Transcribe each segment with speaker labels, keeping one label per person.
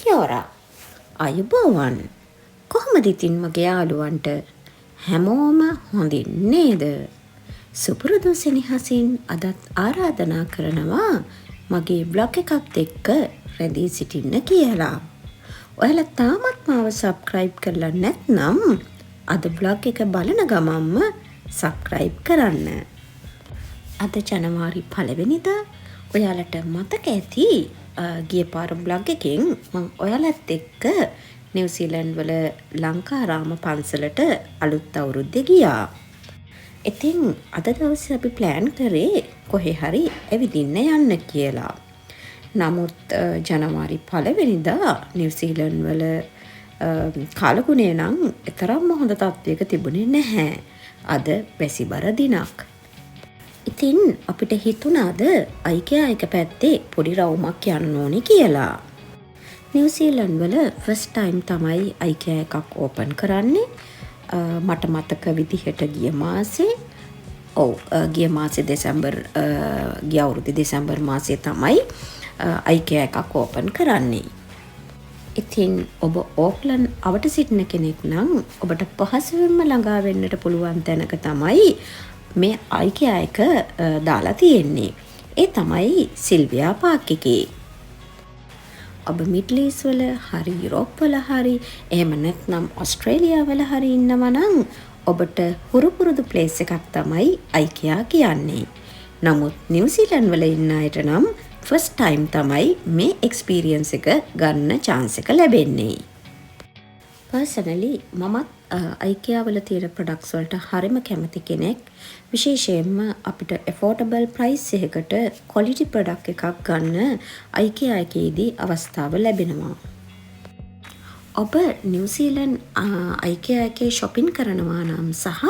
Speaker 1: කියෝරා අයුබෝවන් කොහොමද ඉතින් මගේ යාළුවන්ට හැමෝම හොඳින් නේද? සුපුරුදු සෙනෙහසින් අදත් ආරාධනා කරනවා මගේ බ්ලොග් එකත් එක්ක රැඳී සිටින්න කියලා. ඔයාලා තාමත් මාව සබ්ස්ක්‍රයිබ් කරලා නැත්නම් අද බ්ලොග් එක බලන ගමන්ම සබ්ස්ක්‍රයිබ් කරන්න. අද ජනවාරි 1 වෙනිදා ඔයාලට මතක ඇති ගිය පාර බ්ලොග් එකෙන් මම ඔයාලත් එක්ක නිව්සීලන්ඩ් වල ලංකාරාම පන්සලට අලුත් අවුරුද්දේ ගියා. ඉතින් අද දවසේ අපි ප්ලෑන් කරේ කොහේ හරි ඇවිදින්න යන්න කියලා. නමුත් ජනවාරි 1 වෙනිදා නිව්සීලන්ඩ් වල කාලගුණය නම් තරම්ම හොඳ තත්ත්වයක තිබුණේ නැහැ. අද වැසිබර දිනක්. ඉතින් අපිට හිතුණාද IKEA එක පැත්තේ පොඩි රවුමක් යන්න ඕනේ කියලා. නිව්සීලන්ඩ් වල ෆස්ට් ටයිම් තමයි IKEA එකක් ඕපන් කරන්නේ. මට මතක විදිහට ගිය මාසේ ගිය අවුරුදු දෙසැම්බර් මාසේ තමයි IKEA එකක් ඕපන් කරන්නේ. ඉතින් ඔබ ඕක්ලන්ඩ් අවට සිටින කෙනෙක් නම් ඔබට පහසුවෙන්ම ළඟා වෙන්නට පුළුවන් තැනක තමයි මේ IKEA එක දාලා තියෙන්නේ. ඒ තමයි සිල්වියා පාක් එකේ. ඔබ මිඩ්ල් ඊස්ට් වල හරි යුරෝප් වල හරි එහෙම නැත්නම් ඕස්ට්‍රේලියා වල හරි ඉන්නවා නම් ඔබට හුරු පුරුදු ප්ලේස් එකක් තමයි IKEA කියන්නේ. නමුත් නිව්සීලන්ඩ් වල ඉන්න අයට නම් ෆස්ට් ටයිම් තමයි මේ එක්ස්පීරියන්ස් එක ගන්න chance එක ලැබෙන්නේ. පර්සනලි මමත් IKEA වල තියෙන ප්‍රොඩක්ට්ස් වලට හරිම කැමති කෙනෙක්. විශේෂයෙන්ම අපිට affordable price එකකට quality product එකක් ගන්න IKEA එකේදී අවස්ථාව ලැබෙනවා. ඔබ නිව්සීලන්ඩ් IKEA එකේ shopping කරනවා නම් සහ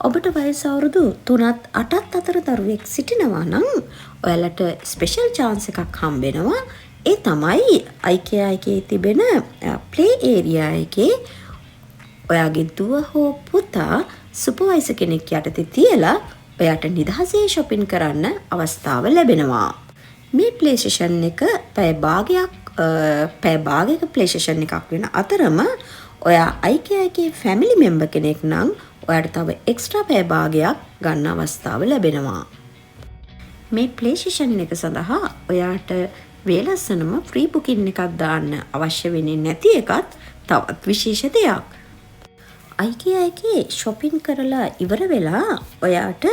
Speaker 1: ඔබට වයස අවුරුදු 3ත් 8ත් අතර දරුවෙක් සිටිනවා නම් ඔයාලට ස්පෙෂල් chance එකක් හම්බෙනවා. ඒ තමයි IKEA එකේ තිබෙන play area එකේ ඔයාගේ දුව හෝ පුතා සුපර්වයිසර් කෙනෙක් යටතේ තියලා ඔයාට නිදහසේ shopping කරන්න අවස්ථාව ලැබෙනවා. මේ play station එක පැය භාගයක play station එකක් වෙන අතරම ඔයා IKEA එකේ family member කෙනෙක් නම් ඔයාට තව extra පැය භාගයක් ගන්න අවස්ථාව ලැබෙනවා. මේ play station එක සඳහා ඔයාට වේලස්සනම free booking එකක් දාන්න අවශ්‍ය වෙන්නේ නැති එකත් තවත් විශේෂ දෙයක්. IKEA එකේ shopping කරලා ඉවර වෙලා ඔයාට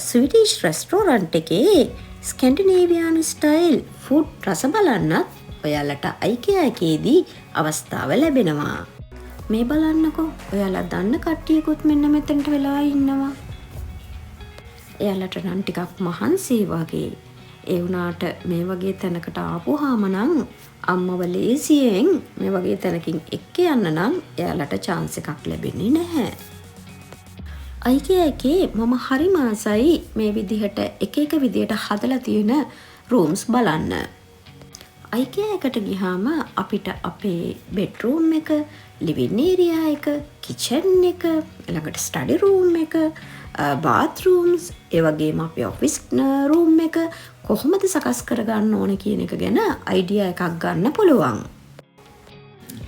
Speaker 1: ස්වීඩිෂ් රෙස්ටෝරන්ට් එකේ ස්කැන්ඩිනේවියානු ස්ටයිල් ෆුඩ් රස බලන්නත් ඔයාලට IKEA එකේදී අවස්ථාව ලැබෙනවා. මේ බලන්නකෝ ඔයාලා දන්න කට්ටියකුත් මෙන්න මෙතනට වෙලා ඉන්නවා. එයාලට නම් ටිකක් මහන්සි වගේ. ඒ වුණාට මේ වගේ තැනකට ආපුවාම නම් අම්මව ලේසියෙන් මේ වගේ තැනකින් එක්ක යන්න නම් එයාලට chance එකක් ලැබෙන්නේ නැහැ. IKEA එකේ මම හරිම ආසයි මේ විදිහට එක එක විදිහට හදලා තියෙන rooms බලන්න. IKEA එකට ගියාම අපිට අපේ bedroom එක, living area එක, kitchen එක, ළඟට study room එක, bathrooms, ඒ වගේම අපේ office room එක කොහොමද සකස් කරගන්න ඕන කියන එක ගැන අයිඩියා එකක් ගන්න පුළුවන්.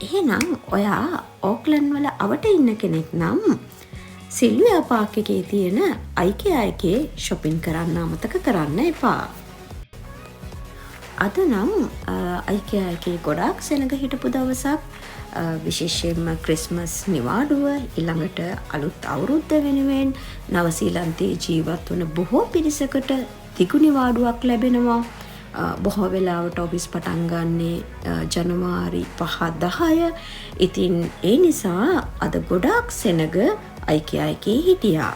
Speaker 1: එහෙනම් ඔයා ඕක්ලන්ඩ් වල අවට ඉන්න කෙනෙක් නම් සිල්වියා පාක් එකේ තියෙන IKEA එකේ shopping කරන්න අමතක කරන්න එපා. අද නම් IKEA එකේ ගොඩාක් සෙනග හිටපු දවසක්. විශේෂයෙන්ම ක්‍රිස්මස් නිවාඩුව ඊළඟට අලුත් අවුරුද්ද වෙනුවෙන් නවසීලන්තයේ ජීවත් වන බොහෝ පිරිසකට දිගු නිවාඩුවක් ලැබෙනවා. බොහෝ වෙලාවට ඔෆිස් පටන් ගන්නේ ජනවාරි 5-10. ඉතින් ඒ නිසා අද ගොඩාක් සෙනග IKEA එකේ හිටියා.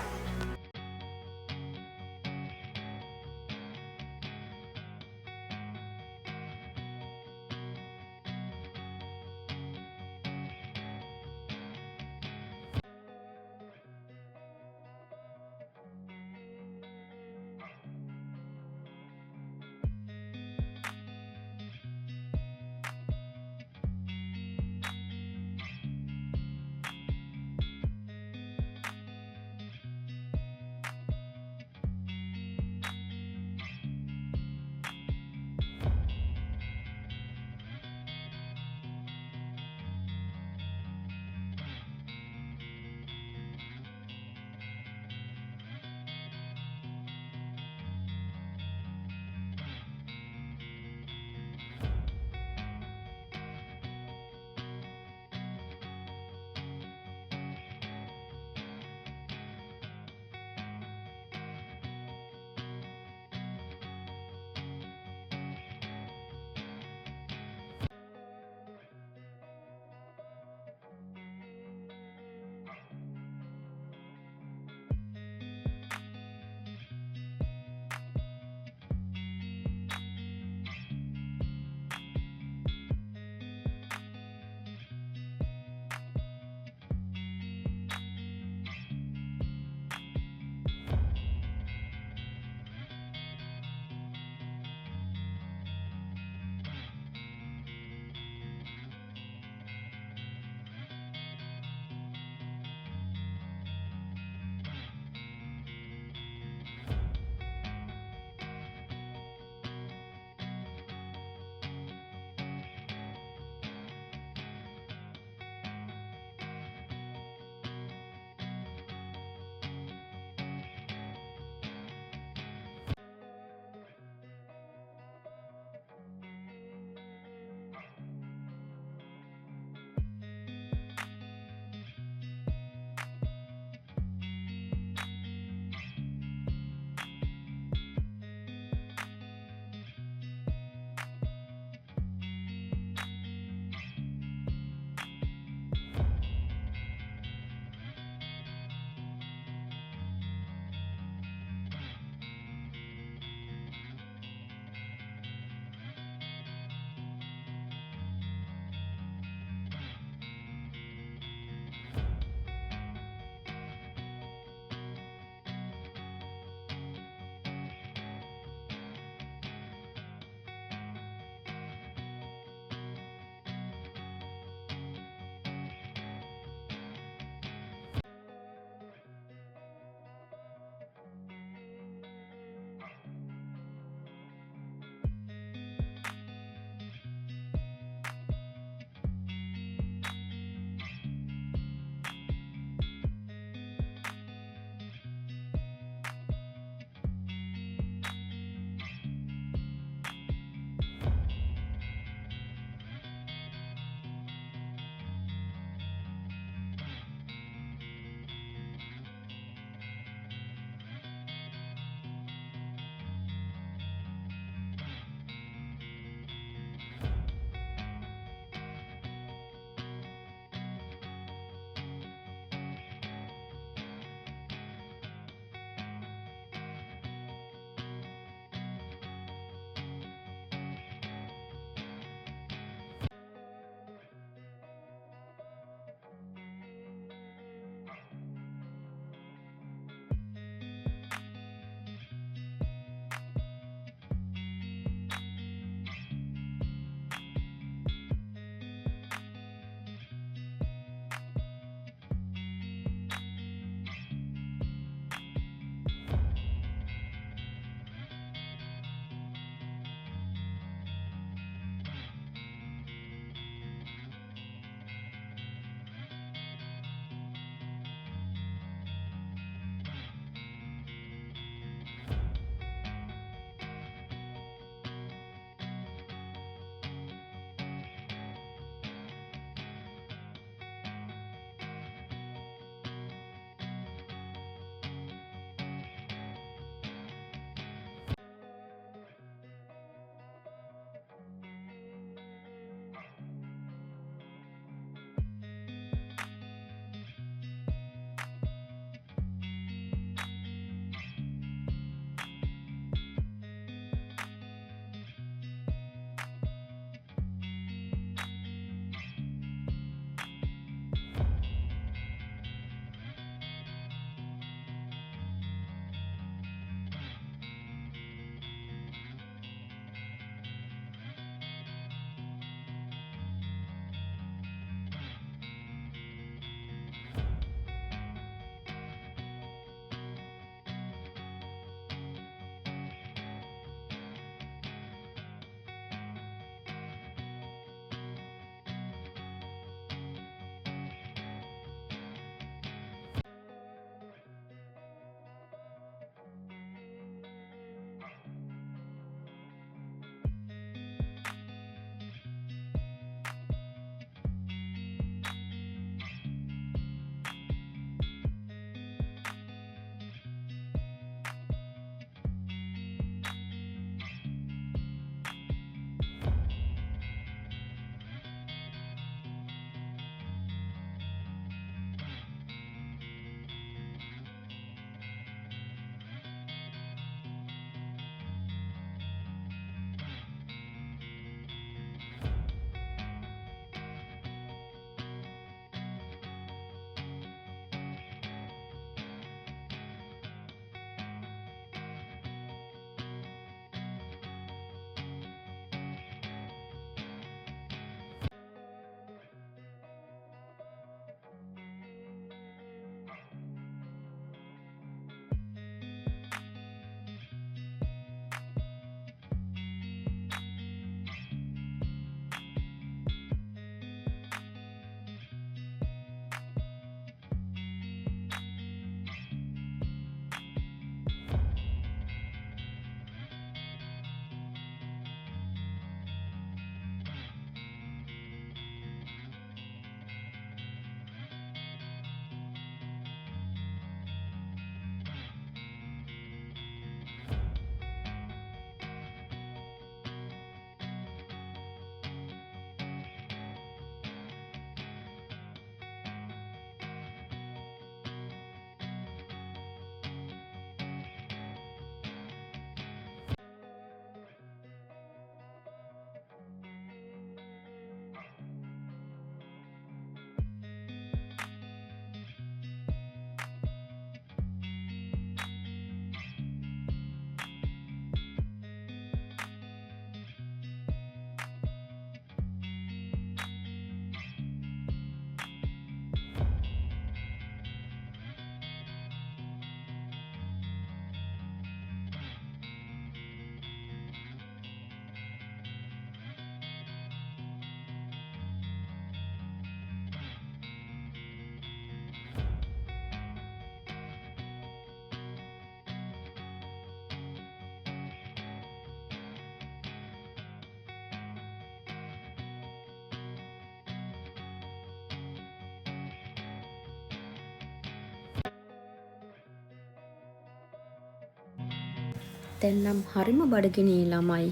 Speaker 1: දැන් නම් හරිම බඩගිනි ළමයි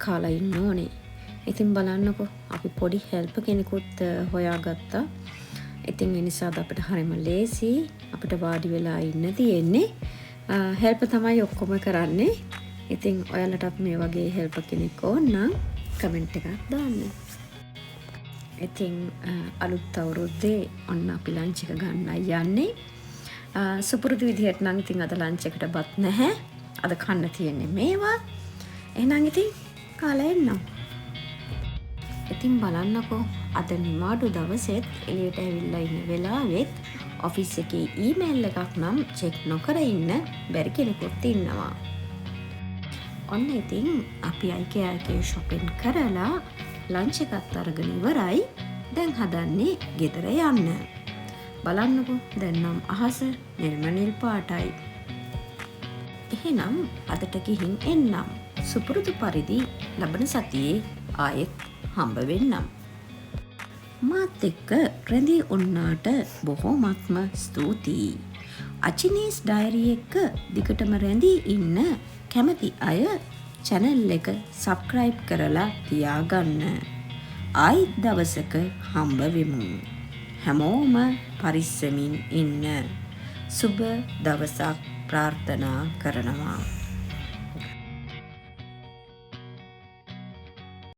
Speaker 1: කාලා ඉන්න ඕනේ. ඉතින් බලන්නකෝ අපි පොඩි හෙල්ප් කෙනෙකුත් හොයාගත්තා. ඉතින් ඒ නිසාද අපිට හරිම ලේසි අපිට වාඩි වෙලා ඉන්න තියෙන්නේ. හෙල්ප් තමයි ඔක්කොම කරන්නේ. ඉතින් ඔයාලටත් මේ වගේ හෙල්ප් කෙනෙක් ඕන නම් කමෙන්ට් එකක් දාන්න. ඉතින් අලුත් අවුරුද්දේ ඔන්න අපි ලන්ච් එක ගන්නයි යන්නේ. සුපුරුදු විදිහට නම් ඉතින් අද ලන්ච් එකට බත් නැහැ. අද කන්න තියෙන්නේ මේවා. එහෙනම් ඉතින් කාලා එන්නම්. ඉතින් බලන්නකෝ අද නිමාඩු දවසෙත් එළියට ඇවිල්ලා ඉන්න වෙලාවෙත් ඔෆිස් එකේ ඊමේල් එකක් නම් චෙක් නොකර ඉන්න බැරි කෙනෙකුත් ඉන්නවා. ඔන්න ඉතින් අපි IKEA එකේ shopping කරලා ලන්ච් එකත් අරගෙන ඉවරයි. දැන් හදන්නේ ගෙදර යන්න. බලන්නකෝ දැන් නම් අහස නිල් පාටයි. එහෙනම් අදට ගිහින් එන්නම්. සුපුරුදු පරිදි ලබන සතියේ ආයෙත් හම්බ වෙන්නම්. මාත් එක්ක රැඳී උන්නාට බොහෝමත්ම ස්තුතියි. අචිනීස් ඩයරි එක්ක දිගටම රැඳී ඉන්න කැමති අය channel එක subscribe කරලා තියාගන්න. ආයිත් දවසක හම්බ වෙමු. හැමෝම පරිස්සමින් ඉන්න. සුබ දවසක් ප්‍රාර්ථනා කරනවා.